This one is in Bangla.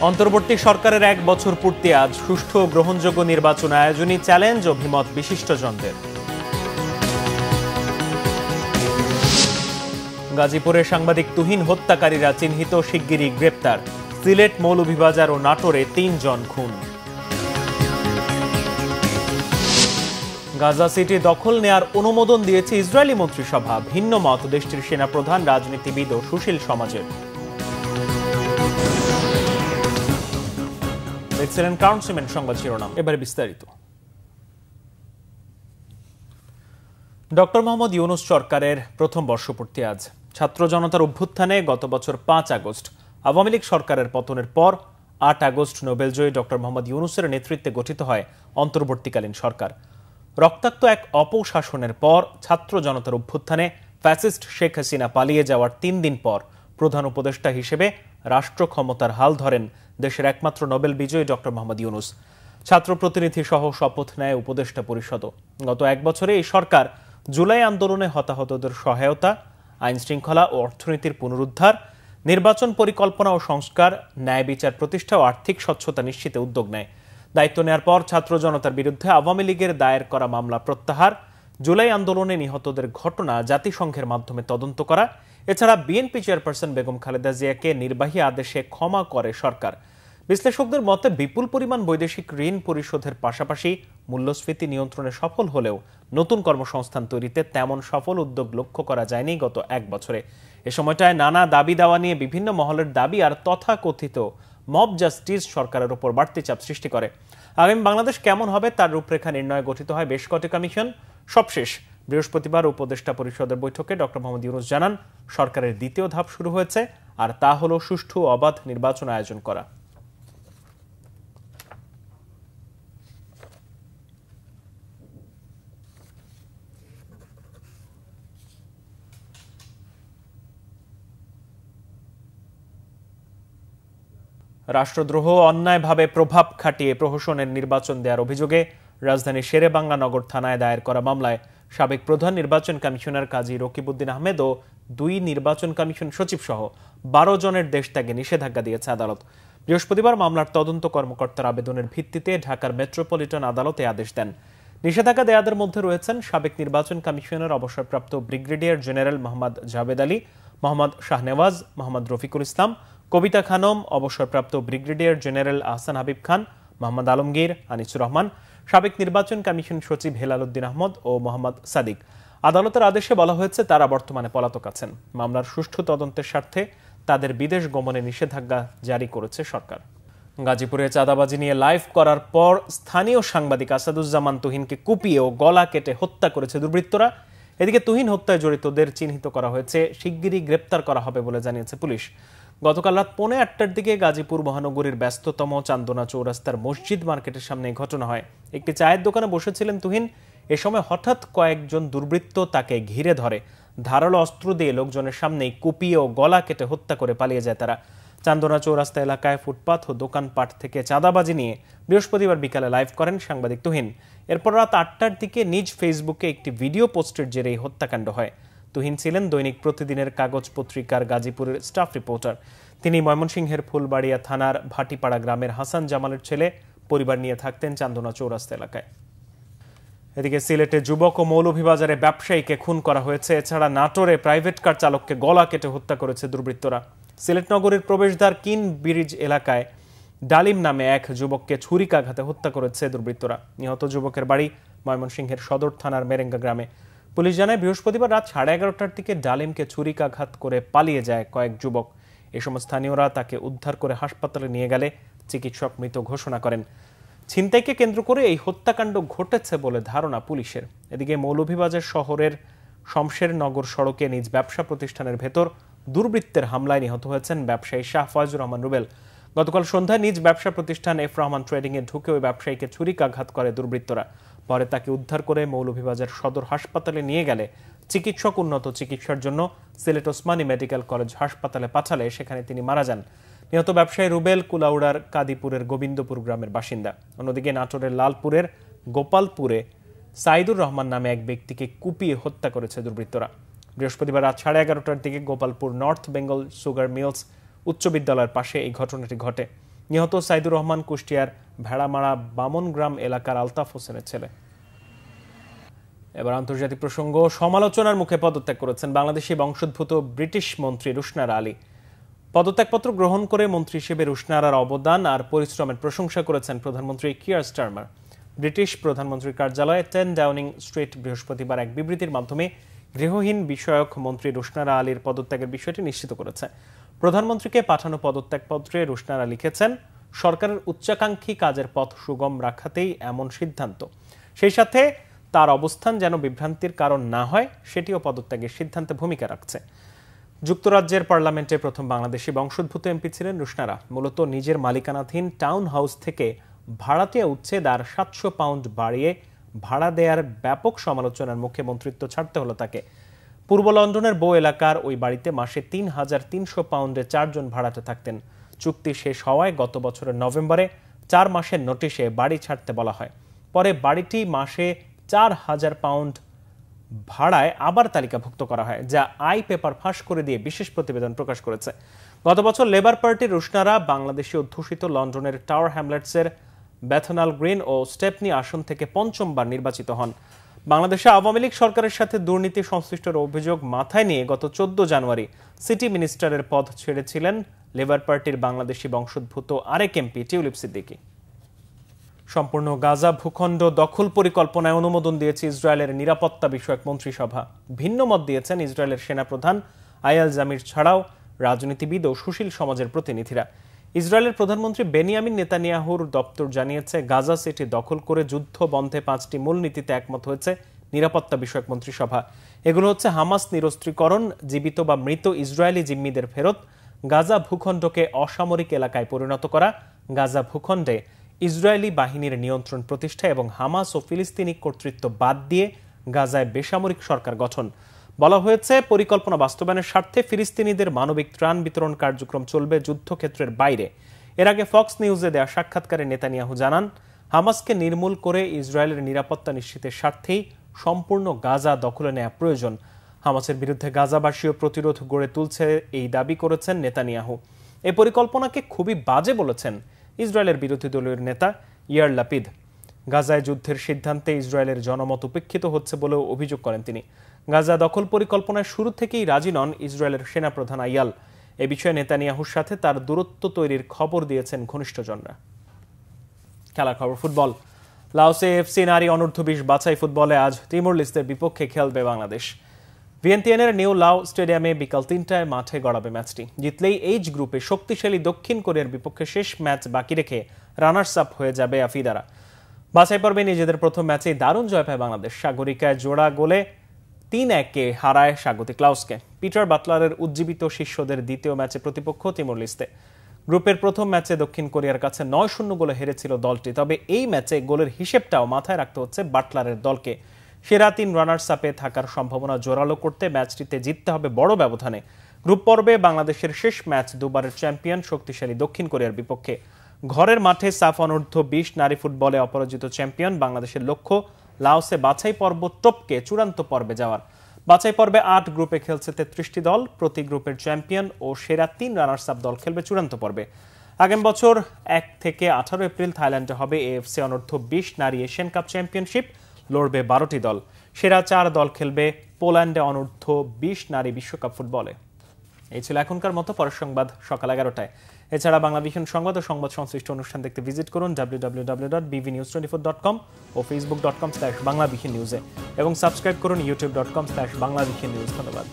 অন্তর্বর্তী সরকারের ১ বছর পূর্তি আজ সুষ্ঠু ও গ্রহণযোগ্য নির্বাচন আয়োজনই চ্যালেঞ্জ অভিমত বিশিষ্টজনদের। গাজীপুরে সাংবাদিক তুহিন হত্যাকারীরা চিহ্নিত, শিগগিরই গ্রেপ্তার। সিলেট, মৌলভীবাজার ও নাটোরে ৩ জন খুন। গাজা সিটি দখল নেয়ার অনুমোদন দিয়েছে ইসরায়েলি মন্ত্রিসভা। ভিন্ন মত দেশটির সেনাপ্রধান, রাজনীতিবিদ ও সুশীল সমাজের। দেখছিলেন ক্রাউন সিমেন্ট সংবাদ শিরোনাম, এবারে বিস্তারিত। ডক্টর মোহাম্মদ ইউনূস সরকারের প্রথম বর্ষপূর্তি আজ। ছাত্র জনতার অভ্যুত্থানে গত বছর ৫ আগস্ট আওয়ামী লীগ সরকারের পতনের পর ৮ আগস্ট নোবেলজয়ী ডক্টর মোহাম্মদ ইউনূসের নেতৃত্বে গঠিত হয় অন্তর্বর্তীকালীন সরকার। রক্তাক্ত এক অপশাসনের পর ছাত্র জনতার অভ্যুত্থানে ফ্যাসিস্ট শেখ হাসিনা পালিয়ে যাওয়ার ৩ দিন পর প্রধান উপদেষ্টা হিসেবে রাষ্ট্র ক্ষমতার হাল ধরেন দেশের একমাত্র নোবেল বিজয়ী ডক্টর মোহাম্মদ ইউনূস। ছাত্র প্রতিনিধি সহ শপথ নেয় উপদেষ্টা পরিষদও। গত ১ বছরে এই সরকার জুলাই আন্দোলনে হতাহতদের সহায়তা, আইন শৃঙ্খলা ও অর্থনীতির পুনরুদ্ধার, নির্বাচন পরিকল্পনা ও সংস্কার, ন্যায় বিচার প্রতিষ্ঠা ও আর্থিক স্বচ্ছতা নিশ্চিতে উদ্যোগ নেয়। দায়িত্ব নেয়ার পর ছাত্র জনতার বিরুদ্ধে আওয়ামী লীগের দায়ের করা মামলা প্রত্যাহার, জুলাই আন্দোলনে নিহতদের ঘটনা জাতিসংঘের মাধ্যমে তদন্ত করা, এছাড়া বিএনপি চেয়ারপারসন বেগম খালেদা জিয়াকে নির্বাহী আদেশে ক্ষমা করে সরকার। বিশ্লেষকদের মতে বিপুল পরিমাণ বৈদেশিক ঋণ পরিশোধের পাশাপাশি মূল্যস্ফীতি নিয়ন্ত্রণে সফল হলেও নতুন কর্মসংস্থান তৈরিতে তেমন সফল উদ্যোগ লক্ষ্য করা যায়নি গত ১ বছরে। এ সময়টায় নানা দাবি দাওয়া নিয়ে বিভিন্ন মহলের দাবি আর তথাকথিত মব জাস্টিস সরকারের উপর বাড়তি চাপ সৃষ্টি করে। আগামী বাংলাদেশ কেমন হবে তার রূপরেখা নির্ণয়ে গঠিত হয় বেশ কটি কমিশন। সবশেষ বৃহস্পতিবার উপদেষ্টা পরিষদের বৈঠকে ডক্টর মোহাম্মদ ইউনূস জানান, সরকারের দ্বিতীয় ধাপ শুরু হয়েছে, আর তা হলো সুষ্ঠু অবাধ নির্বাচন আয়োজন করা। রাষ্ট্রদ্রোহ, অন্যায়ভাবে প্রভাব খাটিয়ে প্রহসনের নির্বাচন দেওয়ার অভিযোগে রাজধানীর শেরেবাংলা নগর থানায় দায়ের করা মামলায় সাবেক প্রধান নির্বাচন কমিশনার কাজী রকিবউদ্দিন আহমেদ ও ২ নির্বাচন কমিশন সচিব সহ ১২ জনের দেশত্যাগে নিষেধাজ্ঞা দিয়েছে আদালত। বৃহস্পতিবার মামলার তদন্ত কর্মকর্তার আবেদনের ভিত্তিতে ঢাকার মেট্রোপলিটন আদালতে আদেশ দেন। নিষেধাজ্ঞা দেয়াদের মধ্যে রয়েছেন সাবেক নির্বাচন কমিশনের অবসরপ্রাপ্ত ব্রিগেডিয়ার জেনারেল মোহাম্মদ জাভেদ আলী, মোহাম্মদ শাহনেওয়াজ, মোহাম্মদ রফিকুল ইসলাম, কবিতা খানম, অবসরপ্রাপ্ত ব্রিগেডিয়ার জেনারেল আহসান হাবিব খান, মোহাম্মদ আলমগীর, আনিসুর রহমান, সাবেক নির্বাচন কমিশন সচিব হেলাল উদ্দিন আহমদ ও মোহাম্মদ সাদিক। আদালতের আদেশে বলা হয়েছে তারা বর্তমানে পলাতক আছেন। মামলার সুষ্ঠু তদন্তের স্বার্থে তাদের বিদেশ গমনে নিষেধাজ্ঞা জারি করেছে সরকার। গাজীপুরে চাঁদাবাজি নিয়ে লাইভ করার পর স্থানীয় সাংবাদিক আসাদুজ্জামান তুহিনকে কুপিয়ে ও গলা কেটে হত্যা করেছে দুর্বৃত্তরা। এদিকে তুহিন হত্যায় জড়িতদের চিহ্নিত করা হয়েছে, শিগগিরই গ্রেপ্তার করা হবে বলে জানিয়েছে পুলিশ। গতকাল রাত 8:45টার দিকে গাজীপুর মহানগরীর ব্যস্ততম চান্দনা চৌরাস্তার মসজিদ মার্কেটের সামনে এই ঘটনা হয়। একটি চায়ের দোকানে বসেছিলেন তুহিন। এ সময় হঠাৎ কয়েকজন দুর্বৃত্ত তাকে ঘিরে ধরে। ধারালো অস্ত্র দিয়ে লোকজনের সামনেই কুপিয়ে ও গলা কেটে হত্যা করে পালিয়ে যায় তারা। চান্দনা চৌরাস্তা এলাকায় ফুটপাথ ও দোকানপাট থেকে চাঁদাবাজি নিয়ে বৃহস্পতিবার বিকালে লাইভ করেন সাংবাদিক তুহিন। এরপর রাত 8টার দিকে নিজ ফেসবুকে একটি ভিডিও পোস্টের জেরে এই হত্যাকাণ্ড হয়। তুহিন ছিলেন দৈনিক প্রতিদিনের কাগজ পত্রিকার গাজীপুরের স্টাফ রিপোর্টার। তিনি ময়মনসিংহের ফুলবাড়িয়া থানার ভাটিপাড়া গ্রামের হাসান জামালের ছেলে। পরিবার নিয়ে থাকতেন চান্দনা চৌরাস্তা এলাকায়। এদিকে সিলেটে যুবক ও মৌলভীবাজারে ব্যবসায়ীকে খুন করা হয়েছে। এছাড়া নাটোরে প্রাইভেট কার চালককে গলা কেটে হত্যা করেছে দুর্বৃত্তরা। সিলেট নগরীর প্রবেশদ্বার কিন ব্রিজ এলাকায় ডালিম নামে এক যুবককে ছুরিকাঘাতে হত্যা করেছে দুর্বৃত্তরা। নিহত যুবকের বাড়ি ময়মনসিংহের সদর থানার মেরেঙ্গা গ্রামে। পুলিশ জানায় বৃহস্পতিবার রাত 11:30টার দিকে ডালিমকে ছুরিকাঘাত করে পালিয়ে যায় কয়েক যুবক। এ সময় স্থানীয়রা তাকে উদ্ধার করে হাসপাতালে নিয়ে গেলে চিকিৎসক মৃত ঘোষণা করেন। ছিনতাইকে কেন্দ্র করে এই হত্যাকাণ্ড ঘটেছে বলে ধারণা পুলিশের। এদিকে মৌলভীবাজার শহরের শমশেরনগর সড়কে নিজ ব্যবসা প্রতিষ্ঠানের ভেতর দুর্বৃত্তের হামলায় নিহত হয়েছেন ব্যবসায়ী শাহ ফয়জুর রহমান রুবেল। গতকাল সন্ধ্যায় নিজ ব্যবসা প্রতিষ্ঠান এফ রহমান ট্রেডিংয়ে ঢুকে ওই ব্যবসায়ীকে ছুরিকাঘাত করে দুর্বৃত্তরা। পরে তাকে উদ্ধার করে মৌলভীবাজার সদর হাসপাতালে নিয়ে গেলে চিকিৎসক উন্নত চিকিৎসার জন্য সিলেট ওসমানী মেডিকেল কলেজ হাসপাতালে পাঠালে সেখানে তিনি মারা যান। নিহত ব্যবসায়ী রুবেল কুলাউড়ার কাদিপুরের গোবিন্দপুর গ্রামের বাসিন্দা। অন্যদিকে নাটোরের লালপুরের গোপালপুরে সাইদুর রহমান নামে এক ব্যক্তিকে কুপিয়ে হত্যা করেছে দুর্বৃত্তরা। বৃহস্পতিবার রাত 11:30টার দিকে Gopalpur North Bengal sugar mills উচ্চ বিদ্যালয়ের পাশে এই ঘটনাটি ঘটে। নিহত সাইদুর রহমান কুষ্টিয়ার ভেড়ামারা বামনগ্রাম এলাকার আলতাফ হোসেনের ছেলে। এবার আন্তর্জাতিক প্রসঙ্গ। সমালোচনার মুখে পদত্যাগ করেছেন বাংলাদেশি বংশোদ্ভূত ব্রিটিশ মন্ত্রী রুশনারা আলী। পদত্যাগপত্র গ্রহণ করে মন্ত্রী হিসেবে রুশনারার অবদান আর পরিশ্রমের প্রশংসা করেছেন প্রধানমন্ত্রী কিয়ার স্টারমার। ব্রিটিশ প্রধানমন্ত্রীর কার্যালয়ে 10 ডাউনিং স্ট্রিট বৃহস্পতিবার এক বিবৃতির মাধ্যমে গৃহহীন বিষয়ক মন্ত্রী রুশনারা আলীর পদত্যাগের বিষয়টি নিশ্চিত করেছে। প্রধানমন্ত্রীকে পাঠানো পদত্যাগপত্রে রুশনারা লিখেছেন, সরকারের উচ্চাকাঙ্ক্ষী কাজের পথ সুগম রাখাতেই এমন সিদ্ধান্ত। সেই সাথে তার অবস্থান যেন বিভ্রান্তির কারণ না হয় সেটিও পদত্যাগের সিদ্ধান্তে ভূমিকা রাখছে। যুক্তরাজ্যের পার্লামেন্টে প্রথম বাংলাদেশি বংশোদ্ভূত এমপি ছিলেন রুশনারা। মূলত নিজের মালিকানাধীন টাউন হাউস থেকে ভাড়াটিয়া উচ্ছেদ আর 700 পাউন্ড বাড়িয়ে ভাড়া দেওয়ার ব্যাপক সমালোচনার মুখে মন্ত্রিত্ব ছাড়তে হলো তাকে। পূর্ব লন্ডনের বো এলাকার ওই বাড়িতে মাসে 3,300 পাউন্ডে 4 জন ভাড়াটে থাকতেন। চুক্তি শেষ হওয়ায় গত বছরের নভেম্বরে 4 মাসের নোটিশে বাড়ি ছাড়তে বলা হয়। পরে বাড়িটি মাসে 4,000 পাউন্ড ভাড়ায় আবার তালিকাভুক্ত করা হয়, যা আই পেপার ফাঁস করে দিয়ে বিশেষ প্রতিবেদন প্রকাশ করেছে। গত বছর লেবার পার্টির রুশনারা বাংলাদেশি অধ্যুষিত লন্ডনের টাওয়ার হ্যামলেটসের বেথনাল গ্রিন ও স্টেপনি আসন থেকে 5বার নির্বাচিত হন। বাংলাদেশে আওয়ামী লীগ সরকারের সাথে দুর্নীতি সংশ্লিষ্টর অভিযোগ মাথায় নিয়ে গত 14 জানুয়ারি সিটি মিনিস্টারের পদ ছেড়েছিলেন লেবার পার্টির বাংলাদেশি বংশোদ্ভূত আরেক এমপি টিউলিপ সিদ্দিকী। সম্পূর্ণ গাজা ভূখণ্ড দখল পরিকল্পনায় অনুমোদন দিয়েছে ইসরায়েলের নিরাপত্তা বিষয়ক মন্ত্রিসভা। ভিন্ন মত দিয়েছেন ইসরায়েলের সেনাপ্রধান আয়াল জামির ছাড়াও রাজনীতিবিদ ও সুশীল সমাজের প্রতিনিধিরা। ইসরায়েলের প্রধানমন্ত্রী বেনিয়ামিন নেতানিয়াহুর দপ্তর জানিয়েছে, গাজা সিটি দখল করে যুদ্ধ বন্ধে 5টি মূলনীতিতে একমত হয়েছে নিরাপত্তা বিষয়ক মন্ত্রিসভা। এগুলো হচ্ছে হামাস নিরস্ত্রীকরণ, জীবিত বা মৃত ইসরায়েলি জিম্মিদের ফেরত, গাজা ভূখণ্ডকে অসামরিক এলাকায় পরিণত করা, গাজা ভূখণ্ডে ইসরায়েলি বাহিনীর নিয়ন্ত্রণ প্রতিষ্ঠা এবং হামাস ও ফিলিস্তিনি কর্তৃত্ব বাদ দিয়ে গাজায় বেসামরিক সরকার গঠন। বলা হয়েছে, পরিকল্পনা বাস্তবায়নের স্বার্থে ফিলিস্তিনিদের মানবিক ত্রাণ বিতরণ কার্যক্রম চলবে যুদ্ধক্ষেত্রের বাইরে। এর আগে ফক্স নিউজে দেয়া সাক্ষাৎকারে নেতানিয়াহু জানান, হামাসকে নির্মূল করে ইসরায়েলের নিরাপত্তা নিশ্চিতের স্বার্থেই সম্পূর্ণ গাজা দখলে নেওয়া প্রয়োজন। হামাসের বিরুদ্ধে গাজাবাসীও প্রতিরোধ গড়ে তুলছে এই দাবি করেছেন নেতানিয়াহু। এই পরিকল্পনাকে খুবই বাজে বলেছেন ইসরায়েলের বিরোধী দলীয় নেতা ইয়ার লাপিদ। গাজায় যুদ্ধের সিদ্ধান্তে ইসরায়েলের জনমত উপেক্ষিত হচ্ছে বলেও অভিযোগ করেন তিনি। গাজা দখল পরিকল্পনায় শুরু থেকেই রাজি নন ইসরায়েলের সেনাপ্রধান আয়াল। এ বিষয়ে নেতানিয়াহুর সাথে তার দূরত্ব তৈরির খবর দিয়েছেন ঘনিষ্ঠজনরা। খেলার খবর ফুটবল। লাওসে এফসি নারী অনূর্ধ্ব-20 বাছাই ফুটবলে আজ তিমুর লিস্তের বিপক্ষে খেলবে বাংলাদেশ। ভিয়েন্তিয়ানের নিউ লাও স্টেডিয়ামে বিকাল 3টায় মাঠে গড়াবে ম্যাচটি। জিতলেই এইচ গ্রুপে শক্তিশালী দক্ষিণ কোরিয়ার বিপক্ষে শেষ ম্যাচ বাকি রেখে রানার্স আপ হয়ে যাবে আফিদারা। বাছাই পর্বে নিজেদের প্রথম ম্যাচেই দারুণ জয় পায় বাংলাদেশ। সাগরিকায় জোড়া গোলে 3-1 হারায় স্বাগতিক লাওসকে। পিটার বাটলারের উজ্জীবিত শিষ্যদের দ্বিতীয় ম্যাচে প্রতিপক্ষ তিমুর লিস্তে। গ্রুপের প্রথম ম্যাচে দক্ষিণ কোরিয়ার কাছে 9-0 গোলে হেরেছিল দলটি। তবে এই ম্যাচে গোলের হিসেবটাও মাথায় রাখতে হচ্ছে বাটলারের দলকে। সেরা 3 রানার্স আপে থাকার সম্ভাবনা জোরালো করতে ম্যাচটিতে জিততে হবে বড় ব্যবধানে। গ্রুপ পর্বে বাংলাদেশের শেষ ম্যাচ দুবারের চ্যাম্পিয়ন শক্তিশালী দক্ষিণ কোরিয়ার বিপক্ষে। ঘরের মাঠে সাফ অনূর্ধ্ব-20 নারী ফুটবলে অপরাজিত চ্যাম্পিয়ন বাংলাদেশের লক্ষ্য লাওসে বাছাই পর্ব টপকে চূড়ান্ত পর্বে যাওয়ার। বাছাই পর্বে 8 গ্রুপে খেলছে 33টি দল। প্রতি গ্রুপের চ্যাম্পিয়ন ও সেরা 3 রানার্স আপ দল খেলবে চূড়ান্ত পর্বে। আগামী বছর 1 থেকে 18 এপ্রিল থাইল্যান্ডে হবে এএফসি অনূর্ধ্ব-20 নারী এশিয়ান কাপ চ্যাম্পিয়নশিপ। লড়বে 12টি দল। সেরা 4 দল খেলবে পোল্যান্ডে অনূর্ধ্ব-20 নারী বিশ্বকাপ ফুটবলে। এই ছিল এখনকার মতো। পরের সংবাদ সকাল 11টায়। এছাড়া বাংলাভিশন সংবাদ ও সংবাদ সংশ্লিষ্ট অনুষ্ঠান দেখতে ভিজিট করুন www.bvnews24.com ও facebook.com/বাংলাভিশন নিউজে এবং সাবস্ক্রাইব করুন youtube.com/বাংলাভিশন নিউজ। ধন্যবাদ।